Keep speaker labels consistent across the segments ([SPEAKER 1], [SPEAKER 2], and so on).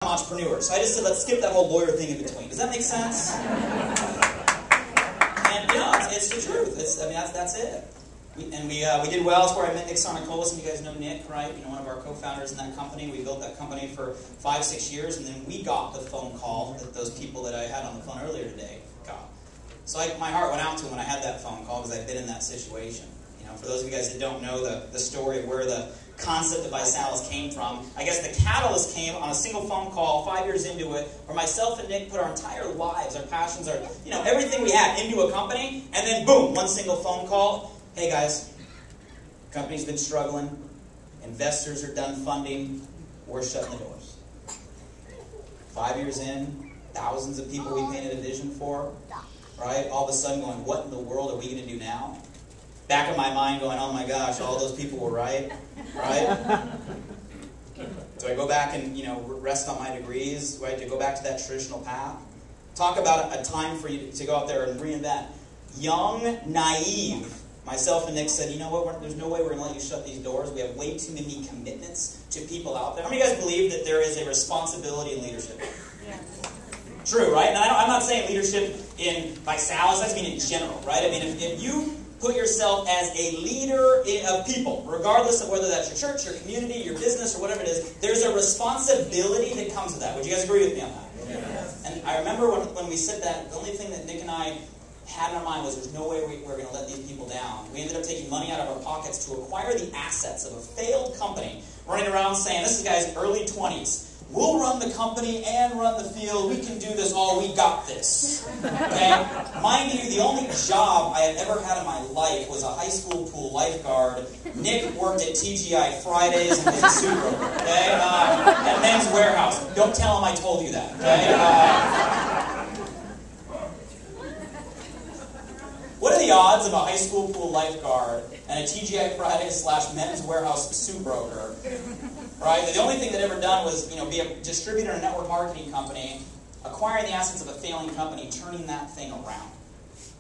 [SPEAKER 1] entrepreneur. So I just said, let's skip that whole lawyer thing in between. Does that make sense? And it's the truth. That's it. We did well. It's where I met Nick Sonacolis, and you guys know Nick, right? One of our co-founders in that company. We built that company for 5-6 years, and then we got the phone call that those people that I had on the phone earlier today got. So my heart went out to him when I had that phone call because I'd been in that situation. For those of you guys that don't know the story of where the concept of ViSalus came from, I guess the catalyst came on a single phone call 5 years into it, where myself and Nick put our entire lives, our passions, our everything we had into a company, and then boom, one single phone call. Hey guys, company's been struggling, investors are done funding, we're shutting the doors. 5 years in, thousands of people we painted a vision for, right? All of a sudden going, what in the world are we going to do now? Back in my mind going, oh my gosh, all those people were right? Do I go back and, rest on my degrees, right? To go back to that traditional path? Talk about a time for you to go out there and reinvent. Young, naive, myself and Nick said, you know what, there's no way we're going to let you shut these doors. We have way too many commitments to people out there. How many of you guys believe that there is a responsibility in leadership? Yeah. True, right? And I'm not saying leadership in ViSalus, I just mean in general, right? I mean, if you put yourself as a leader of people, regardless of whether that's your church, your community, your business, or whatever it is, there's a responsibility that comes with that. Would you guys agree with me on that? Yes. And I remember when we said that, the only thing that Nick and I had in our mind was there's no way we're going to let these people down. We ended up taking money out of our pockets to acquire the assets of a failed company, running around saying, this is guys early 20s. We'll run the company and run the field. We can do this all. We got this. Okay? Mind you, the only job I had ever had in my life was a high school pool lifeguard. Nick worked at TGI Fridays and was a super, okay? At Men's Warehouse. Don't tell him I told you that, okay? What are the odds of a high school pool lifeguard and a TGI Fridays / Men's Warehouse suit broker? Right? The only thing that ever done was, be a distributor and network marketing company, acquiring the assets of a failing company, turning that thing around.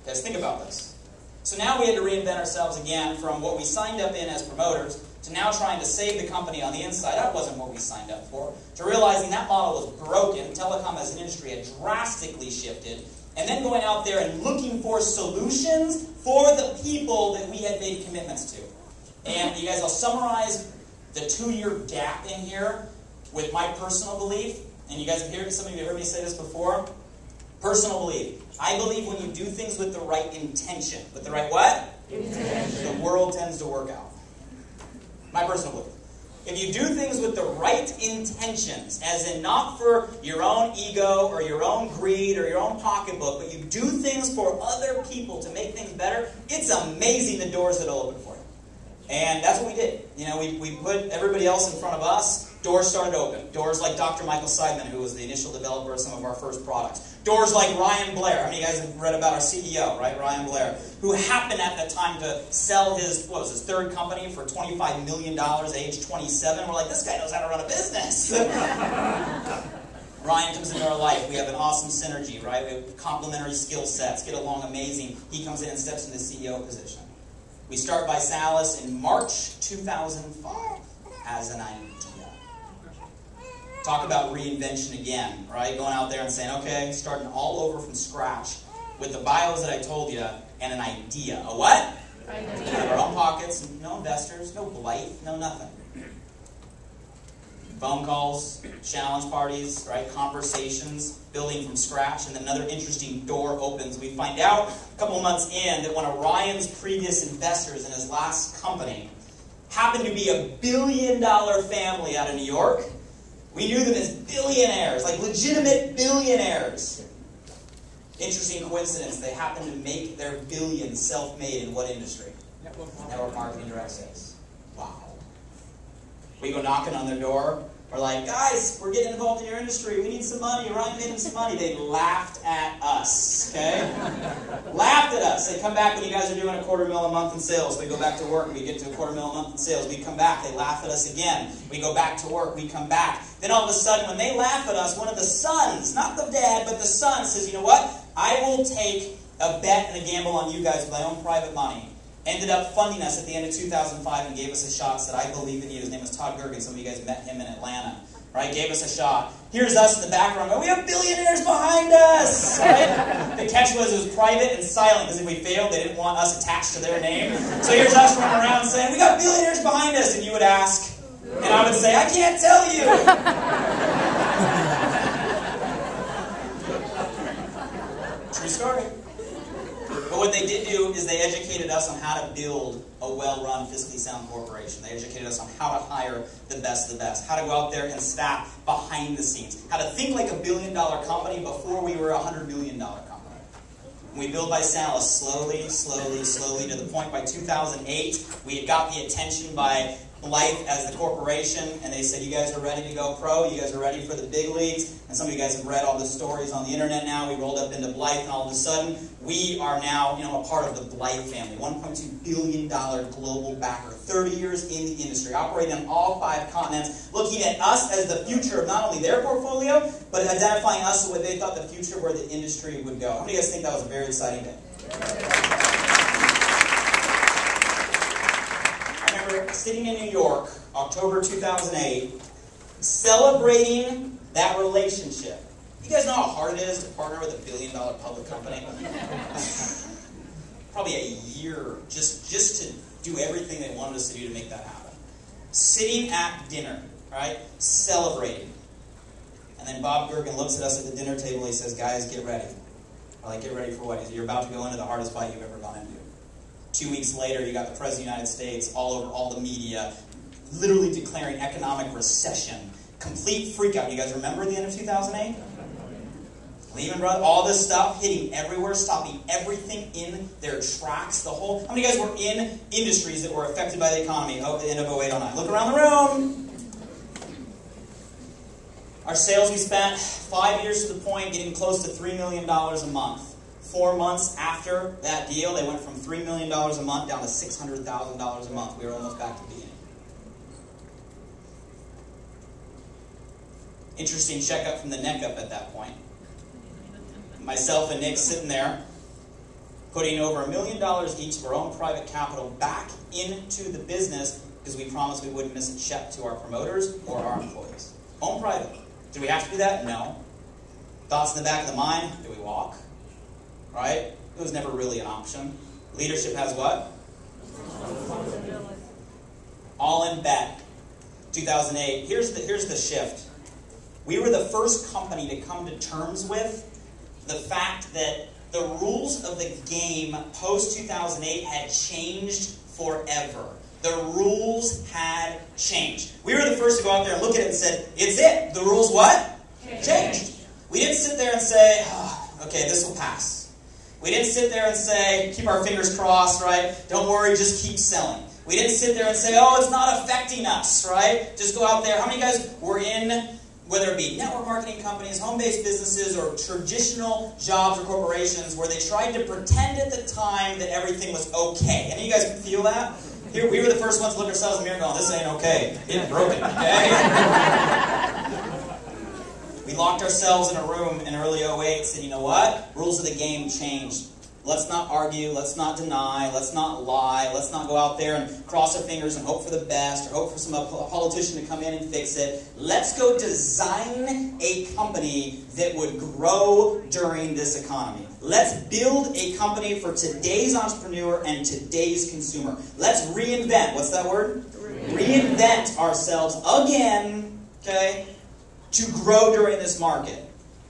[SPEAKER 1] Guys, think about this. So now we had to reinvent ourselves again from what we signed up in as promoters to now trying to save the company on the inside. That wasn't what we signed up for. To realizing that model was broken, telecom as an industry had drastically shifted, and then going out there and looking for solutions for the people that we had made commitments to. And you guys, I'll summarize the 2-year gap in here with my personal belief. And you guys have heard, some of you have heard me say this before. Personal belief. I believe when you do things with the right intention. With the right what? Intention. The world tends to work out. My personal belief. If you do things with the right intentions, as in not for your own ego or your own greed or your own pocketbook, but you do things for other people to make things better, it's amazing the doors that'll open for you. And that's what we did. We put everybody else in front of us. Doors started to open. Doors like Dr. Michael Seidman, who was the initial developer of some of our first products. Doors like Ryan Blair. How many of you guys have read about our CEO, right? Ryan Blair, who happened at the time to sell his third company for $25 million at age 27. We're like, this guy knows how to run a business. Ryan comes into our life. We have an awesome synergy, right? We have complementary skill sets, get along amazing. He comes in and steps in the CEO position. We start ViSalus in March 2005 as an idea. Talk about reinvention again, right? Going out there and saying, okay, starting all over from scratch with the bios that I told you and an idea. A what? Idea. Out of our own pockets, no investors, no blight, no nothing. Phone calls, challenge parties, right? Conversations, building from scratch, and then another interesting door opens. We find out a couple of months in that one of Ryan's previous investors in his last company happened to be a billion-dollar family out of New York. We knew them as billionaires, like legitimate billionaires. Interesting coincidence, they happened to make their billions self-made in what industry? Network marketing, direct sales. Wow. We go knocking on their door. We're like, guys, we're getting involved in your industry. We need some money. Ryan made him some money. They laughed at us, okay? Laughed at us. They come back when you guys are doing $250,000 a month in sales. We go back to work. We get to $250,000 a month in sales. We come back. They laugh at us again. We go back to work. We come back. Then all of a sudden, when they laugh at us, one of the sons, not the dad, but the son says, you know what? I will take a bet and a gamble on you guys with my own private money. Ended up funding us at the end of 2005 and gave us a shot. Said, I believe in you. His name was Todd Gergen. Some of you guys met him in Atlanta. right? Gave us a shot. Here's us in the background going, we have billionaires behind us, right? The catch was it was private and silent, because if we failed, they didn't want us attached to their name. So here's us running around saying, we got billionaires behind us, and you would ask, and I would say, I can't tell you. True story. But what they did do is they educated us on how to build a well-run, fiscally sound corporation. They educated us on how to hire the best of the best, how to go out there and staff behind the scenes, how to think like a billion-dollar company before we were a $100 million company. We built ViSalus slowly, to the point by 2008, we had got the attention by Life as the corporation, and they said, you guys are ready to go pro, you guys are ready for the big leagues, and some of you guys have read all the stories on the internet now. We rolled up into Blythe, and all of a sudden, we are now, a part of the Blythe family, $1.2 billion global backer, 30 years in the industry, operating on all 5 continents, looking at us as the future of not only their portfolio, but identifying us as what they thought the future where the industry would go. How many of you guys think that was a very exciting day? Sitting in New York, October 2008, celebrating that relationship. You guys know how hard it is to partner with a billion-dollar public company? Probably a year just to do everything they wanted us to do to make that happen. Sitting at dinner, right? Celebrating. And then Bob Gergen looks at us at the dinner table and he says, guys, get ready. We're like, get ready for what? He said, you're about to go into the hardest fight you've ever gone into. 2 weeks later, you got the President of the United States all over all the media, literally declaring economic recession. Complete freakout. You guys remember the end of 2008? Lehman Brothers, all this stuff hitting everywhere, stopping everything in their tracks. How many of you guys were in industries that were affected by the economy at the end of 08, 09? Look around the room. Our sales, we spent 5 years to the point, getting close to $3 million a month. 4 months after that deal, they went from $3 million a month down to $600,000 a month. We were almost back to the beginning. Interesting checkup from the neck up at that point. Myself and Nick sitting there, putting over $1 million each of our own private capital back into the business because we promised we wouldn't miss a check to our promoters or our employees. Own private. Do we have to do that? No. Thoughts in the back of the mind? Do we walk? Right? It was never really an option. Leadership has what? All in bet. 2008. Here's the shift. We were the first company to come to terms with the fact that the rules of the game post-2008 had changed forever. The rules had changed. We were the first to go out there and look at it and said, it's it. The rules what? Changed. We didn't sit there and say, okay, this will pass. We didn't sit there and say, keep our fingers crossed, right? Don't worry, just keep selling. We didn't sit there and say, oh, it's not affecting us, right? Just go out there. How many guys were in, whether it be network marketing companies, home-based businesses, or traditional jobs or corporations where they tried to pretend at the time that everything was okay? Any of you guys feel that? Here, we were the first ones to look ourselves in the mirror going, this ain't okay. It's broken, okay? We locked ourselves in a room in early 08 and said, you know what? Rules of the game changed. Let's not argue. Let's not deny. Let's not lie. Let's not go out there and cross our fingers and hope for the best or hope for some politician to come in and fix it. Let's go design a company that would grow during this economy. Let's build a company for today's entrepreneur and today's consumer. Let's reinvent. What's that word? Reinvent ourselves again, okay, to grow during this market.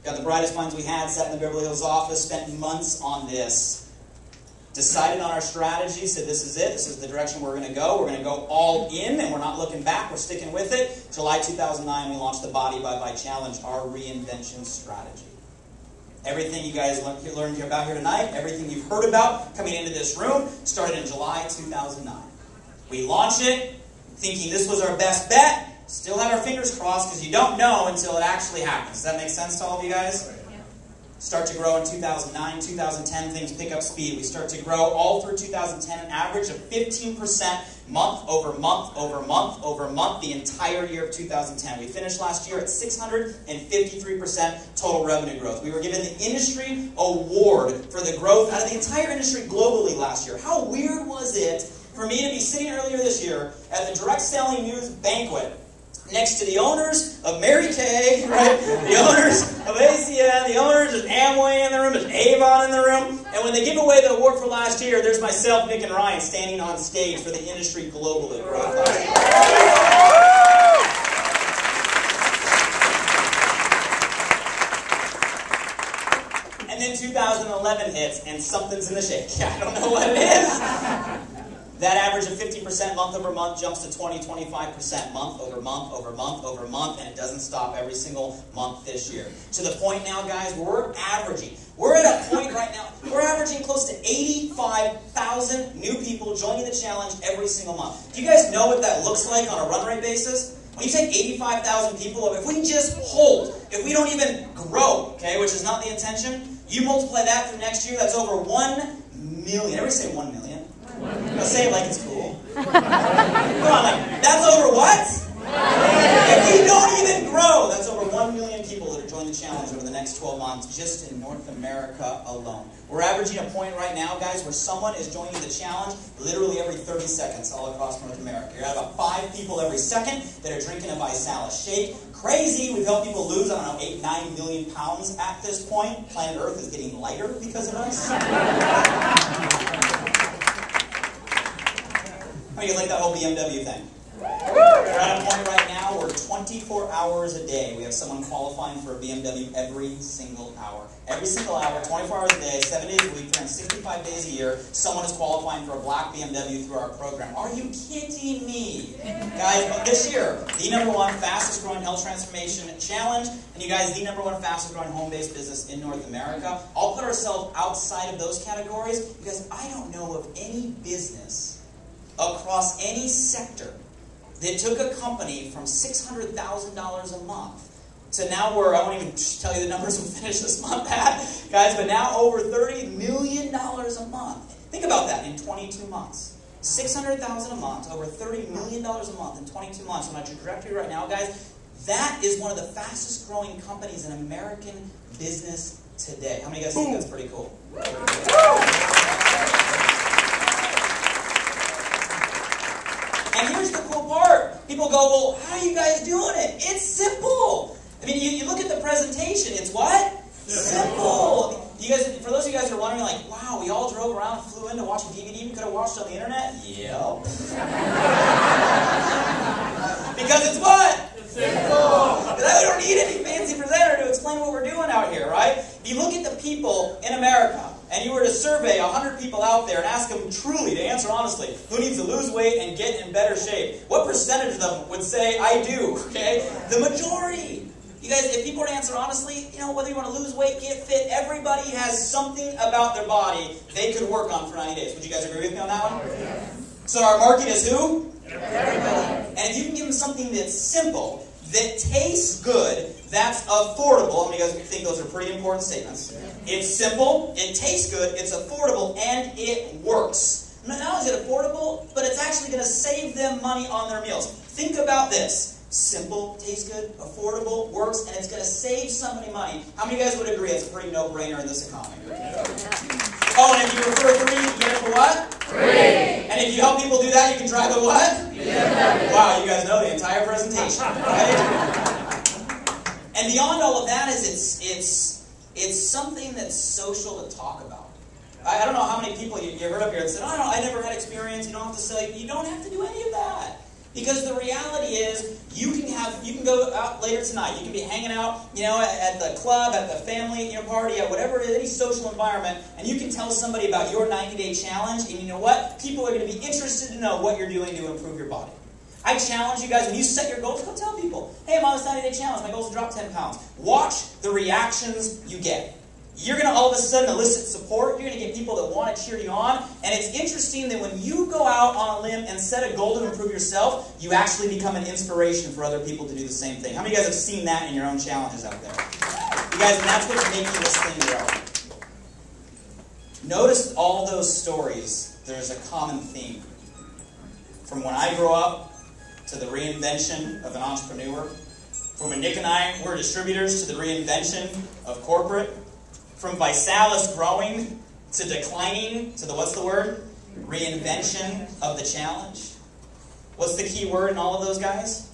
[SPEAKER 1] Got the brightest minds we had, sat in the Beverly Hills office, spent months on this. Decided on our strategy, said this is it, this is the direction we're going to go. We're going to go all in, and we're not looking back, we're sticking with it. July 2009, we launched the Body by Vi Challenge, our reinvention strategy. Everything you guys learned about here tonight, everything you've heard about coming into this room, started in July 2009. We launched it, thinking this was our best bet. Still have our fingers crossed because you don't know until it actually happens. Does that make sense to all of you guys? Yeah. Start to grow in 2009, 2010, things pick up speed. We start to grow all through 2010, an average of 15% month over month over month over month the entire year of 2010. We finished last year at 653% total revenue growth. We were given the industry award for the growth out of the entire industry globally last year. How weird was it for me to be sitting earlier this year at the Direct Selling News Banquet next to the owners of Mary Kay, right? The owners of ACN, the owners of Amway in the room, there's Avon in the room. And when they give away the award for last year, there's myself, Nick, and Ryan standing on stage for the industry globally. And then 2011 hits, and something's in the shake. I don't know what it is. That average of 50% month over month jumps to 25% month over month over month over month, and it doesn't stop every single month this year. To the point now, guys, we're at a point right now, we're averaging close to 85,000 new people joining the challenge every single month. Do you guys know what that looks like on a run rate basis? When you take 85,000 people, if we just hold, if we don't even grow, okay, which is not the intention, you multiply that through next year, that's over 1 million. Everybody say 1 million. Say it like it's cool. Come on, like, that's over what? If we don't even grow, that's over 1 million people that are joining the challenge over the next 12 months just in North America alone. We're averaging a point right now, guys, where someone is joining the challenge literally every 30 seconds all across North America. You're at about 5 people every second that are drinking a ViSalus shake. Crazy. We've helped people lose, I don't know, 8-9 million pounds at this point. Planet Earth is getting lighter because of us. How do you like that whole BMW thing? We're at a point right now where 24 hours a day, we have someone qualifying for a BMW every single hour. Every single hour, 24 hours a day, 7 days a week, 365 days a year, someone is qualifying for a black BMW through our program. Are you kidding me? Guys, this year, the #1 fastest growing health transformation challenge, and you guys, the #1 fastest growing home-based business in North America. I'll put ourselves outside of those categories because I don't know of any business across any sector that took a company from $600,000 a month to now we're, I won't even tell you the numbers we'll finish this month at, guys, but now over $30 million a month. Think about that in 22 months. $600,000 a month, over $30 million a month in 22 months. On our trajectory right now, guys, that is one of the fastest growing companies in American business today. How many of you guys think that's pretty cool? And here's the cool part. People go, well, how are you guys doing it? It's simple. I mean, you look at the presentation. It's what? Simple. You guys, for those of you guys who are wondering, like, wow, we all drove around and flew in to watch a DVD we could have watched on the internet? Yep. Because it's what? It's simple. We don't need any fancy presenter to explain what we're doing out here, right? If you look at the people in America, and you were to survey 100 people out there and ask them truly, to answer honestly, who needs to lose weight and get in better shape, what percentage of them would say, I do, okay? The majority. You guys, if people were to answer honestly, you know, whether you want to lose weight, get fit, everybody has something about their body they could work on for 90 days. Would you guys agree with me on that one? So our market is who? Everybody. And if you can give them something that's simple, that tastes good, that's affordable. How many of you guys think those are pretty important statements? It's simple, it tastes good, it's affordable, and it works. Not only is it affordable, but it's actually going to save them money on their meals. Think about this. Simple, tastes good, affordable, works, and it's going to save somebody money. How many of you guys would agree it's a pretty no-brainer in this economy? Oh, and if you refer 3, you get it for what? Free. And if you help people do that, you can drive a what? Yeah. Wow, you guys know the entire presentation, right? And beyond all of that is it's something that's social to talk about. I don't know how many people you heard up here that said, oh, I never had experience, you don't have to sell, you don't have to do any of that. Because the reality is, you can go out later tonight. You can be hanging out, you know, at the club, at the family, party, at whatever, any social environment, and you can tell somebody about your 90-day challenge, and you know what? People are going to be interested to know what you're doing to improve your body. I challenge you guys, when you set your goals, go tell people, hey, I'm on this 90-day challenge. My goal is to drop 10 pounds. Watch the reactions you get. You're going to all of a sudden elicit support. You're going to get people that want to cheer you on. And it's interesting that when you go out on a limb and set a goal to improve yourself, you actually become an inspiration for other people to do the same thing. How many of you guys have seen that in your own challenges out there? You guys, and that's what's making this thing grow. Notice all those stories. There's a common theme. From when I grew up to the reinvention of an entrepreneur. From when Nick and I were distributors to the reinvention of corporate. From ViSalus growing to declining to the, what's the word? Reinvention of the challenge. What's the key word in all of those guys?